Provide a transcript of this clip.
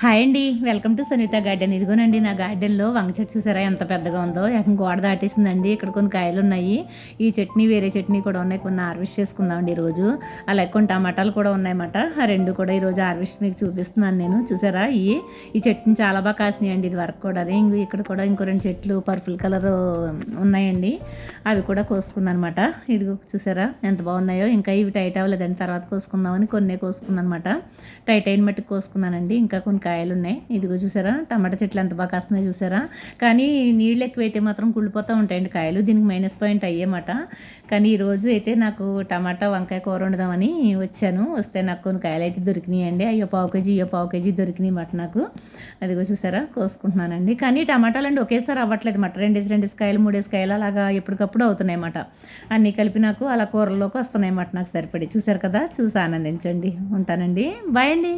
Hi అండి, welcome to Sunitha garden. ఇదిగోనండి నా గార్డెన్లో వంగ చెట్టు చూసారా ఎంత పెద్దగా ఉందో. ఏకంగా గోడ దాటేసిందండి. ఇక్కడ కొన్ని కాయలు ఉన్నాయి. ఈ చట్నీ వేరే చట్నీ కూడా ఉన్నాయి. కొన్ని హార్వెస్ట్ చేసుకుందామండి ఈరోజు. అలాగే కొన్ని టమాటాలు కూడా ఉన్నాయన్నమాట. ఆ రెండు కూడా ఈరోజు హార్వెస్ట్ మీకు చూపిస్తున్నాను నేను. చూసారా ఈ చట్నీ చాలా బాగా కాసినాయి అండి ఇది వరకు కూడా. ఇక్కడ కూడా ఇంకో రెండు చెట్లు పర్పుల్ కలర్ ఉన్నాయండి. అవి కూడా కోసుకున్నాను అనమాట. ఇదిగో చూసారా ఎంత బాగున్నాయో. ఇంకా ఇవి టైట్ అవ్వలేదండి, తర్వాత కోసుకుందామని కొన్నే కోసుకున్నాను అనమాట. టైట్ అయిన మట్టుకు కోసుకున్నానండి. ఇంకా కొన్ని కాయలు ఉన్నాయి. ఇదిగో చూసారా టమాటా చెట్లు ఎంత బాగా కాస్తున్నాయి చూసారా. కానీ నీళ్ళు ఎక్కువైతే మాత్రం కుళ్ళిపోతూ ఉంటాయండి కాయలు. దీనికి మైనస్ పాయింట్ అయ్యేమాట. కానీ ఈరోజు అయితే నాకు టమాటా వంకాయ కూర వండుదామని వచ్చాను. వస్తే నాకు కొన్ని కాయలు అయితే దొరికినాయండి. అయ్యో పావు కేజీ దొరికినాయి మాట నాకు. అదిగో చూసారా కోసుకుంటున్నానండి. కానీ టమాటాలు అండి ఒకేసారి అవ్వట్లేదు మాట. రెండేసి కాయలు మూడేసి కాయలు అలాగా ఎప్పటికప్పుడు అవుతున్నాయి అన్నమాట. అన్నీ కలిపి నాకు అలా కూరల్లోకి వస్తున్నాయి అన్నమాట నాకు సరిపడి. చూసారు కదా, చూసి ఆనందించండి. ఉంటానండి, బాయ్ అండి.